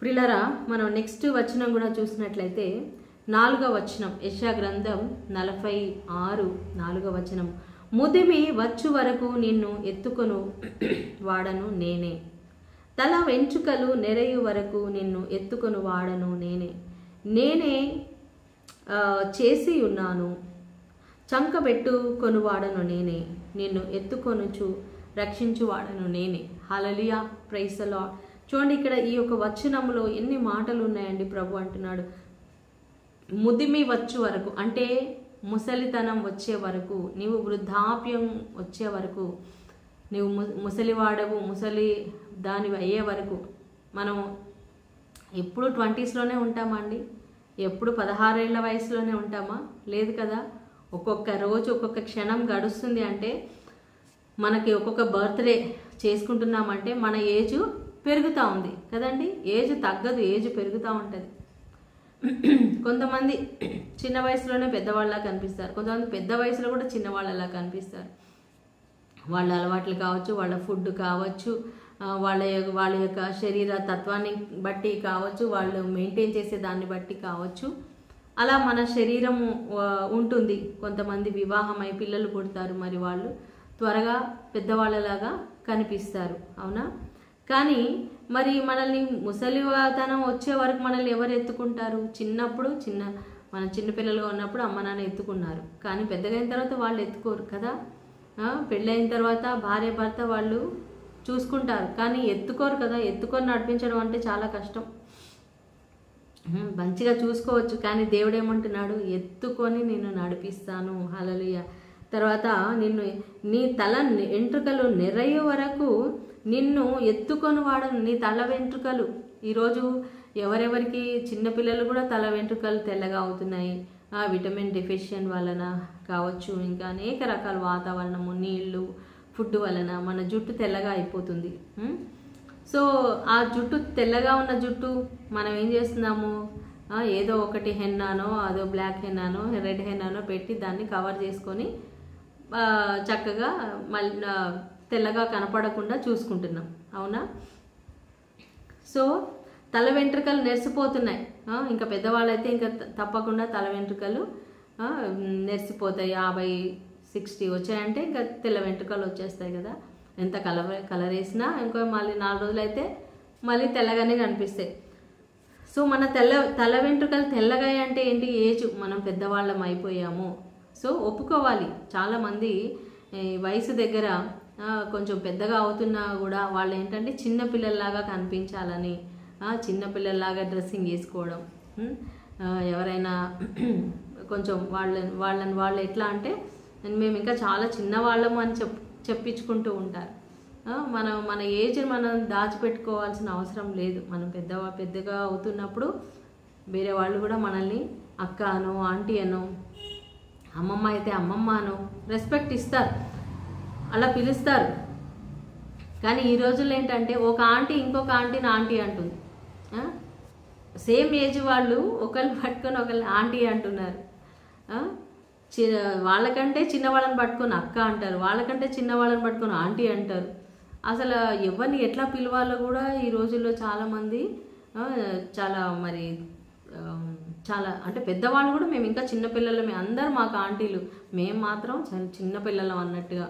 ప్రిలరా మనం నెక్స్ట్ వచనం కూడా చూసినట్లయితే 4వ వచనం యెషయా గ్రంథం 46 4వ వచనం ముదిమి వచ్చు వరకు నిన్ను ఎత్తుకొను వాడను నేనే, తల వెంట్రుకలు నెరయు వరకు నిన్ను ఎత్తుకొను వాడను నేనే చేసి ఉన్నాను, చంకబెట్టు కొనువాడను నేనే, నిన్ను ఎత్తుకొనుచు రక్షించువాడను నేనే. హల్లెలూయా, ప్రైజ్ ది లార్డ్. చూడండి ఇక్కడ ఈ యొక్క వచనంలో ఎన్ని మాటలు ఉన్నాయండి. ప్రభు అంటున్నాడు ముదిమి వచ్చు వరకు, అంటే ముసలితనం వచ్చే వరకు, నీవు వృద్ధాప్యం వచ్చే వరకు, నీవు ముసలివాడవు, ముసలి దానివి అయ్యే వరకు. మనం ఎప్పుడు 20sలోనే ఉంటామా అండి? ఎప్పుడు 16 ఏళ్ల వయసులోనే ఉంటామా? లేదు కదా. ఒక్కొక్క రోజు ఒక్కొక్క క్షణం గడుస్తుంది అంటే, మనకి ఒక్కొక్క బర్త్డే చేసుకుంటున్నామంటే మన ఏజ్ పెరుగుతూ ఉంది కదండి. ఏజ్ తగ్గదు, ఏజ్ పెరుగుతూ ఉంటుంది. కొంతమంది చిన్న వయసులోనే పెద్దవాళ్ళలా కనిపిస్తారు, కొంతమంది పెద్ద వయసులో కూడా చిన్నవాళ్ళలా కనిపిస్తారు. వాళ్ళ అలవాట్లు కావచ్చు, వాళ్ళ ఫుడ్ కావచ్చు, వాళ్ళ యొక్క శరీర తత్వాన్ని బట్టి కావచ్చు, వాళ్ళు మెయింటైన్ చేసే దాన్ని బట్టి కావచ్చు, అలా మన శరీరము ఉంటుంది. కొంతమంది వివాహమై పిల్లలు పుడతారు, మరి వాళ్ళు త్వరగా పెద్దవాళ్ళలాగా కనిపిస్తారు, అవునా. కానీ మరి మనల్ని ముసలితనం వచ్చే వరకు మనల్ని ఎవరు ఎత్తుకుంటారు? చిన్నప్పుడు మన చిన్నపిల్లలుగా ఉన్నప్పుడు అమ్మ నాన్న ఎత్తుకున్నారు, కానీ పెద్దగైన తర్వాత వాళ్ళు ఎత్తుకోరు కదా. పెళ్ళైన తర్వాత భార్య భర్త వాళ్ళు చూసుకుంటారు, కానీ ఎత్తుకోరు కదా. ఎత్తుకొని నడిపించడం అంటే చాలా కష్టం. మంచిగా చూసుకోవచ్చు, కానీ దేవుడు ఏమంటున్నాడు? ఎత్తుకొని నిన్ను నడిపిస్తాను. హల్లెలూయా. తర్వాత నీ తల వెంట్రుకలు నెరయు వరకు నిన్ను ఎత్తుకొని వాడను. నీ తల వెంట్రుకలు, ఈరోజు ఎవరెవరికి చిన్నపిల్లలు కూడా తల వెంట్రుకలు తెల్లగా అవుతున్నాయి. విటమిన్ డెఫిషియెంట్ వలన కావచ్చు, ఇంకా అనేక రకాల వాతావరణము, నీళ్లు, ఫుడ్ వలన మన జుట్టు తెల్లగా అయిపోతుంది. సో ఆ జుట్టు, తెల్లగా ఉన్న జుట్టు మనం ఏం చేస్తున్నాము? ఏదో ఒకటి హెన్నానో, అదో బ్లాక్ హెన్నానో, రెడ్ హెన్నానో పెట్టి దాన్ని కవర్ చేసుకొని చక్కగా మళ్ళీ తెల్లగా కనపడకుండా చూసుకుంటున్నాం, అవునా. సో తల వెంట్రుకలు నెరిసిపోతున్నాయి. ఇంకా పెద్దవాళ్ళైతే ఇంకా తప్పకుండా తల వెంట్రుకలు నెరిసిపోతాయి. 50-60 వచ్చాయంటే ఇంకా తెల్ల వెంట్రుకలు వచ్చేస్తాయి కదా. ఎంత కలర్ వేసినా ఇంకో మళ్ళీ 4 రోజులు అయితే మళ్ళీ తెల్లగానే కనిపిస్తాయి. సో మన తల వెంట్రుకలు తెల్లగా అంటే ఏంటి? ఏజ్, మనం పెద్దవాళ్ళం అయిపోయాము. సో ఒప్పుకోవాలి. చాలామంది వయసు దగ్గర కొంచెం పెద్దగా అవుతున్నా కూడా వాళ్ళు ఏంటంటే చిన్నపిల్లల్లాగా కనిపించాలని చిన్నపిల్లల్లాగా డ్రెస్సింగ్ వేసుకోవడం, ఎవరైనా కొంచెం వాళ్ళు ఎట్లా అంటే మేము ఇంకా చాలా చిన్నవాళ్ళము అని చెప్పించుకుంటూ ఉంటారు. మన ఏజ్ మనం దాచిపెట్టుకోవాల్సిన అవసరం లేదు. మనం పెద్దగా అవుతున్నప్పుడు వేరే వాళ్ళు కూడా మనల్ని అక్క అనో, ఆంటీ అనో, అమ్మమ్మ అయితే అమ్మమ్మ అనో రెస్పెక్ట్ ఇస్తారు, అలా పిలుస్తారు. కానీ ఈ రోజుల్లో ఏంటంటే ఒక ఆంటీ ఇంకొక ఆంటీని ఆంటీ అంటుంది. సేమ్ ఏజ్ వాళ్ళు ఒకళ్ళు పట్టుకొని ఒకళ్ళు ఆంటీ అంటున్నారు. వాళ్ళకంటే చిన్నవాళ్ళని పట్టుకొని అక్క అంటారు, వాళ్ళకంటే చిన్నవాళ్ళని పట్టుకొని ఆంటీ అంటారు. అసలు ఎవరిని ఎట్లా పిలవాలో కూడా ఈ రోజుల్లో చాలామంది చాలా అంటే పెద్దవాళ్ళు కూడా మేము ఇంకా చిన్నపిల్లలమే, అందరూ మాకు ఆంటీలు, మేము మాత్రం చిన్నపిల్లలం అన్నట్టుగా.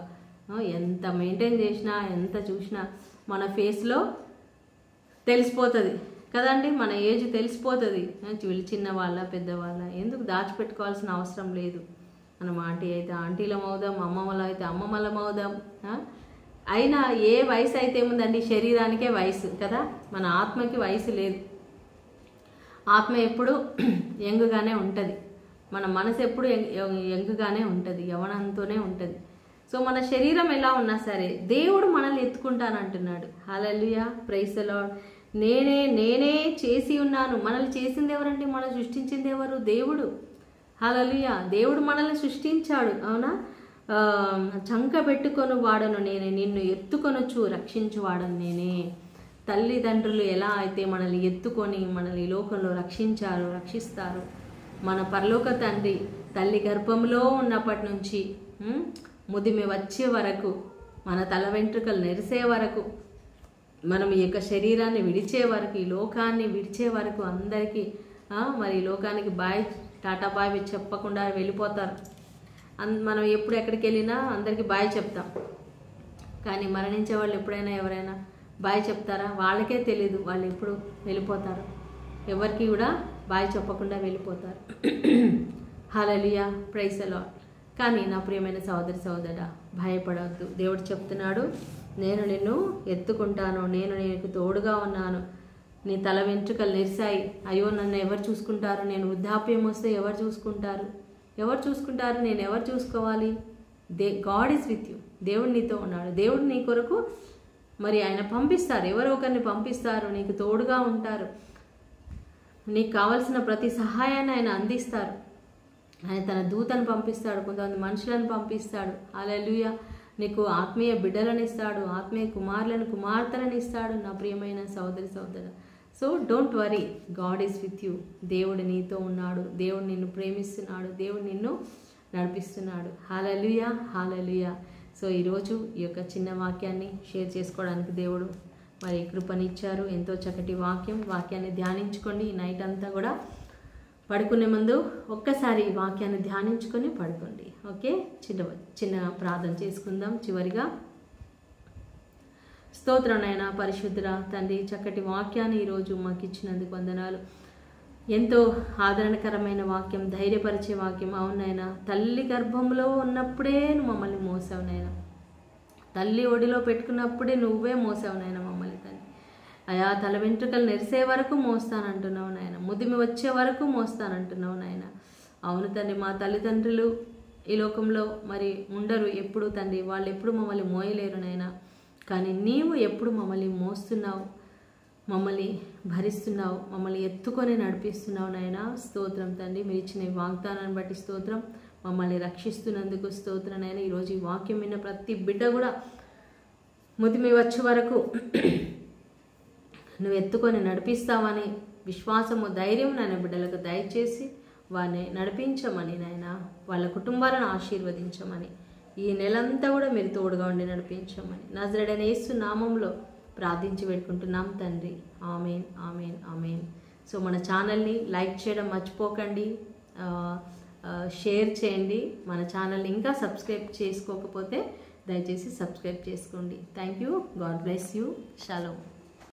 ఎంత మెయింటైన్ చేసినా, ఎంత చూసినా మన ఫేస్లో తెలిసిపోతుంది కదండి, మన ఏజ్ తెలిసిపోతుంది. వీళ్ళు చిన్నవాళ్ళ పెద్దవాళ్ళ ఎందుకు దాచిపెట్టుకోవాల్సిన అవసరం లేదు. మనం ఆంటీ అయితే ఆంటీలం అవుదాం, అమ్మమ్మలో అయితే అమ్మమ్మలం అవుదాం. అయినా ఏ వయసు అయితే ఏముందండి, శరీరానికే వయసు కదా, మన ఆత్మకి వయసు లేదు. ఆత్మ ఎప్పుడు యంగుగానే ఉంటుంది, మన మనసు ఎప్పుడు యంగుగానే ఉంటుంది, యవ్వనంతోనే ఉంటుంది. సో మన శరీరం ఎలా ఉన్నా సరే దేవుడు మనల్ని ఎత్తుకుంటానంటున్నాడు. హల్లెలూయా, ప్రైజ్ ది లార్డ్. నేనే చేసి ఉన్నాను. మనల్ని చేసింది ఎవరండి? మనం సృష్టించింది ఎవరు? దేవుడు. హల్లెలూయా, దేవుడు మనల్ని సృష్టించాడు, అవునా. చంక పెట్టుకొని వాడను నేనే, నిన్ను ఎత్తుకొనొచ్చు రక్షించువాడను నేనే. తల్లిదండ్రులు ఎలా అయితే మనల్ని ఎత్తుకొని మనల్ని లోకంలో రక్షిస్తారు, మన పరలోక తండ్రి తల్లి గర్భంలో ఉన్నప్పటి నుంచి ముదిమి వచ్చే వరకు, మన తల వెంట్రుకలు నెరిసే వరకు మనం ఈ యొక్క శరీరాన్ని విడిచే వరకు, ఈ లోకాన్ని విడిచే వరకు అందరికీ మరి ఈ లోకానికి బాయ్, టాటా బాయ్ చెప్పకుండా వెళ్ళిపోతారు. మనం ఎప్పుడు ఎక్కడికి వెళ్ళినా అందరికీ బాయ్ చెప్తాం. కానీ మరణించే వాళ్ళు ఎప్పుడైనా ఎవరైనా బాయ్ చెప్తారా? వాళ్ళకే తెలీదు వాళ్ళు ఎప్పుడు వెళ్ళిపోతారు. ఎవరికి కూడా బాయ్ చెప్పకుండా వెళ్ళిపోతారు. హల్లెలూయా, ప్రైజ్ ది లార్డ్. కానీ నా ప్రియమైన సహోదరి సహోదరా, భయపడవద్దు. దేవుడు చెప్తున్నాడు, నేను నిన్ను ఎత్తుకుంటాను, నేను నీకు తోడుగా ఉన్నాను. నీ తల వెంట్రుకలు నెరిశాయి, అయ్యో నన్ను ఎవరు చూసుకుంటారు, నేను వృద్ధాప్యం వస్తే ఎవరు చూసుకుంటారు, నేను ఎవరు చూసుకోవాలి? God is with you. దేవుడు నీతో ఉన్నాడు. దేవుడు నీ కొరకు మరి ఆయన పంపిస్తారు, ఎవరో ఒకరిని పంపిస్తారు, నీకు తోడుగా ఉంటారు. నీకు కావలసిన ప్రతి సహాయాన్ని ఆయన అందిస్తారు. ఆయన తన దూతను పంపిస్తాడు, కొంతమంది మనుషులను పంపిస్తాడు. హల్లెలూయా. నీకు ఆత్మీయ బిడ్డలను ఇస్తాడు, ఆత్మీయ కుమారులను కుమార్తెలను ఇస్తాడు. నా ప్రియమైన సహోదరి సహోదరు, so don't worry, God is with you. దేవుడు నీతో ఉన్నాడు, దేవుడు నిన్ను ప్రేమిస్తున్నాడు, దేవుడు నిన్ను నడిపిస్తున్నాడు. హల్లెలూయా, హల్లెలూయా. సో ఈరోజు ఈ యొక్క చిన్న వాక్యాన్ని షేర్ చేసుకోవడానికి దేవుడు మరి కృపనిచ్చారు. ఎంతో చక్కటి వాక్యాన్ని ధ్యానించుకోండి. ఈ నైట్ అంతా కూడా పడుకునే ముందు ఒక్కసారి ఈ వాక్యాన్ని ధ్యానించుకొని పడుకోండి. ఓకే, చిన్న ప్రార్థన చేసుకుందాం. చివరిగా స్తోత్రనైనా పరిశుద్ధుల తండ్రి, చక్కటి వాక్యాన్ని ఈరోజు మాకు ఇచ్చినందుకు వందనాలు. ఎంతో ఆదరణకరమైన వాక్యం, ధైర్యపరిచే వాక్యం. అవునైనా, తల్లి గర్భంలో ఉన్నప్పుడే నువ్వు మమ్మల్ని మోసావునైనా, తల్లి ఒడిలో పెట్టుకున్నప్పుడే నువ్వే మోసావునైనా మమ్మల్ని తండ్రి. అయా, తల వెంట్రుకలు నెరిసే వరకు మోస్తానంటున్నావు నాయన, ముదిమి వచ్చే వరకు మోస్తానంటున్నావు నాయన. అవును తండ్రి, మా తల్లిదండ్రులు ఈ లోకంలో మరి ఉండరు ఎప్పుడు తండ్రి, వాళ్ళు ఎప్పుడు మమ్మల్ని మోయలేరు నాయన. కానీ నీవు ఎప్పుడు మమ్మల్ని మోస్తున్నావు, మమ్మల్ని భరిస్తున్నావు, మమ్మల్ని ఎత్తుకొని నడిపిస్తున్నావు నాయన. స్తోత్రం తండ్రి. మీరు ఇచ్చిన వాగ్దానాన్ని బట్టి స్తోత్రం. మమ్మల్ని రక్షిస్తున్నందుకు స్తోత్రం నాయన. ఈరోజు ఈ వాక్యం విన్న ప్రతి బిడ్డ కూడా ముదిమి వచ్చే వరకు నువ్వు ఎత్తుకొని నడిపిస్తావని విశ్వాసము, ధైర్యం నాయన బిడ్డలకు దయచేసి వారిని నడిపించమని నాయన, వాళ్ళ కుటుంబాలను ఆశీర్వదించమని, ఈ నెలంతా కూడా మీరు తోడుగా ఉండి నడిపించమని నజరేయుడైన యేసు నామంలో ప్రార్థించి పెట్టుకుంటున్నాం తండ్రి. ఆమేన్, ఆమేన్, ఆమేన్. సో మన ఛానల్ని లైక్ చేయడం మర్చిపోకండి, షేర్ చేయండి. మన ఛానల్ని ఇంకా సబ్స్క్రైబ్ చేసుకోకపోతే దయచేసి సబ్స్క్రైబ్ చేసుకోండి. Thank you. God bless you. Shalom.